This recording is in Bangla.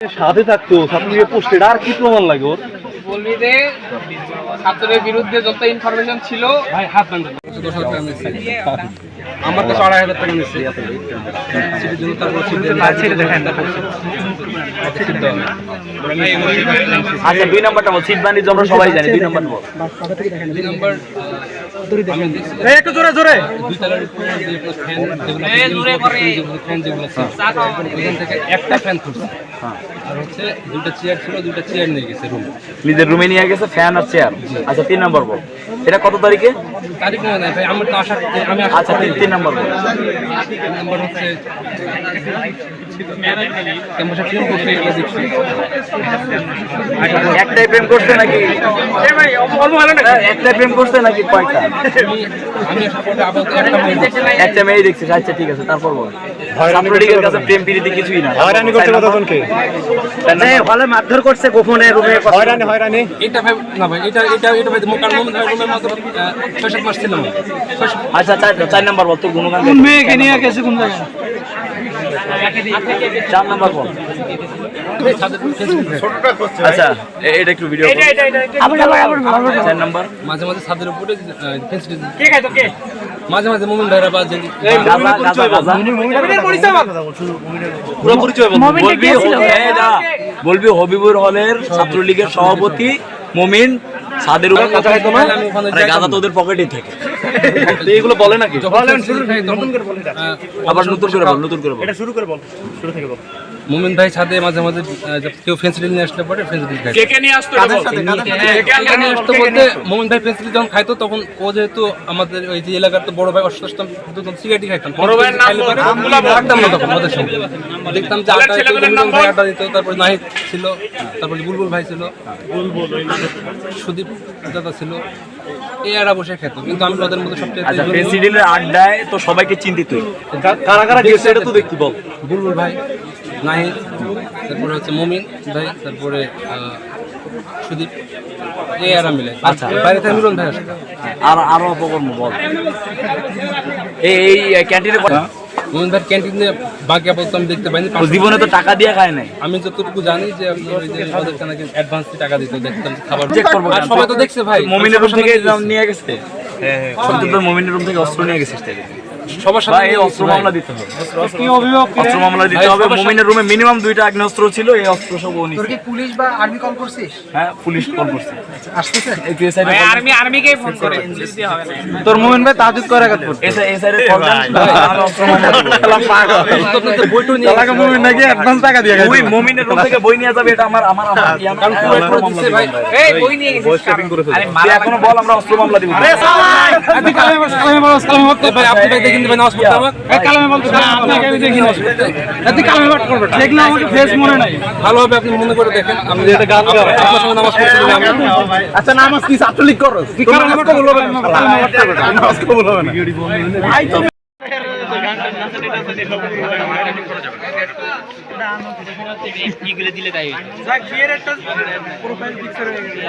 সাথে থাকতো ছাত্রলীগের পোস্টেড আর কি প্রমাণ লাগে ওর? বলবি যে ছাত্রদের বিরুদ্ধে যত ইনফরমেশন ছিল ভাই হাত বান্ধব আমার কাছে 2,500 টাকা নিচ্ছে সিটের জন্য তারপর আচ্ছা 2 নাম্বারটা বল, সিট বান্ডিজ আমরা সবাই জানি। 2 নাম্বার বল। 2 নাম্বার একটু জোরে জোরে। দুই তলার উপরে যে ফ্যান যেগুলো ফ্যান যেগুলো ছিল ওখান থেকে একটা ফ্যান খুলছে। আর হচ্ছে দুটো চেয়ার ছিল, দুটো চেয়ার নিয়ে গেছে রুম, নিজের রুমে নিয়ে গেছে ফ্যান আর চেয়ার। আচ্ছা 3 নাম্বার বল, এটা কত তারিখে? তারিখ মনে নাই ভাই, আমার তো আমি আচ্ছা 3 নাম্বার বল। 3 নাম্বার হচ্ছে ক্যাম্পাসে ফিল্ম করতে গিয়ে দেখছি একটাই প্রেম করছে নাকি? একটাই প্রেম করছে নাকি কয়টা? আমি সাপোর্টে আপাতত একটা মেয়ে দেখছিস। আচ্ছা ঠিক আছে, তারপর বল। ছাত্রলীগের কাছে প্রেম প্রীতি কিছুই না। হয়রানি করছে কতজনকে? হলে মারধর করছে গোপনে রুমে। হয়রানি হয়রানি এটা ভাই না ভাই, এটা ভাই মোকার মোমেন ভাই রুমের মধ্যে 6-7 মাস ছিলাম। আচ্ছা 4 নাম্বার বল। তোর গুণগান মেয়েকে নিয়ে গেছে কোন জায়গায়? 4 নাম্বার বল। আচ্ছা এটা একটু ভিডিও কর। 4 নাম্বার মাঝে মাঝে ছাদের উপরে ফেন্সিল কে খায় তো কে মাঝে মাঝে মোমেন ভাইরা বাজে পুরো পরিচয় বল। বলবি হবিবুর হলের ছাত্রলীগের সভাপতি মমিন ছাদের উপর কথা হতো না, গাঁজা তোদের পকেটেই থাকে। এগুলো বলে নাকি? আবার নতুন করে বল। এটা শুরু করে বল, শুরু থেকে বল। মোমেন ভাই ছাদে মাঝে মাঝে কেউ ফেন্সিল নিয়ে আসলে পরে ফেন্সিল খায়। কে নিয়ে আসতো? নিয়ে আসতো বলতে মোমেন ভাই ফেন্সিল যখন খাইতো তখন ও যেহেতু আমাদের ওই যে এলাকার তো বড় ভাই অসুস্থ, সিগারেট খাইতাম। বড় ভাইয়ের নাম রাখতাম না তখন ওদের সঙ্গে দেখতাম যে আড্ডা দিত। তারপর নাহিদ ছিল, তারপর বুলবুল ভাই ছিল, সুদীপ দাদা ছিল, এরা বসে খেত। কিন্তু আমি ওদের মধ্যে সবচেয়ে প্রেসিডেন্টের আড্ডায় তো সবাইকে চিনতি তুই। কারা কারা গেছে এটা তো দেখতে বল। বুলবুল ভাই, নাহিদ, তারপরে হচ্ছে মমিন ভাই, তারপরে সুদীপ, এরা মিলে। আচ্ছা বাইরে থেকে মিলন ভাই আসতো। আর আরো অপকর্ম বল। এই ক্যান্টিনে মোমিন ভাই ক্যান্টিনে বাকি আপাতত আমি দেখতে পাইনি। জীবনে তো টাকা দিয়ে খায় নাই। আমি যতটুকু জানি যে ওদেরকে নাকি অ্যাডভান্স টাকা দিত, দেখতাম খাবার আর সবাই তো দেখছে ভাই। মমিনের রুম থেকে নিয়ে গেছে। হ্যাঁ মমিনের রুম থেকে অস্ত্র নিয়ে গেছিস তাই? সবার সাথে অস্ত্র মামলা দিতে হবে। অস্ত্র মামলা দিতে হবে। মমিনের রুমে মিনিমাম 2টা আগ্নেয়াস্ত্র ছিল। এই অস্ত্র সব ও নিছে। তোর কি পুলিশ বা আর্মি কল করছিস? হ্যাঁ পুলিশ কল করছে, আসতেছে। আর্মিকে ফোন করে তোর মোমেন ভাই তাহাজ্জুদ করে রাখত পড়ছে। এই সাইডে কল দেন, আমি অস্ত্র মামলা দেব। খেলা পাগল। আপনাদের বইটো নিয়ে এলাকা মোমেন নাকি অ্যাডভান্স টাকা দিয়ে গেছে। ওই মমিনের রুম থেকে বই নিয়ে যাবে, এটা আমার কারণ পুরো করে দিচ্ছে ভাই। এই বই নিয়ে গেছিস বয়স শেপিং করেছে। আরে তুই এখনো বল, আমরা অস্ত্র মামলা দিব। ভাই আপনি ভাই দেখেন ভাই নামাজ পড়তে আমার কালামে বলতে আপনাকে আমি দেখি না। এতে কালামে পাঠ করবে। ঠিক না, আমাকে ফেস মনে নাই। ভালো হবে আপনি মনে করে দেখেন। আমি এটা গান গাও। আপনার সঙ্গে নামাজ পড়তে আমি আচ্ছা নামাজ কি ছাত্রলীগ করো? কি কালামে পাঠ কবুল হবে না? কালামে পাঠ করবে না। নামাজ কবুল হবে না। ভাই তুমি এগুলো দিলে তাই যাক বিয়ের একটা প্রোফাইল পিকচার হয়ে গেছে।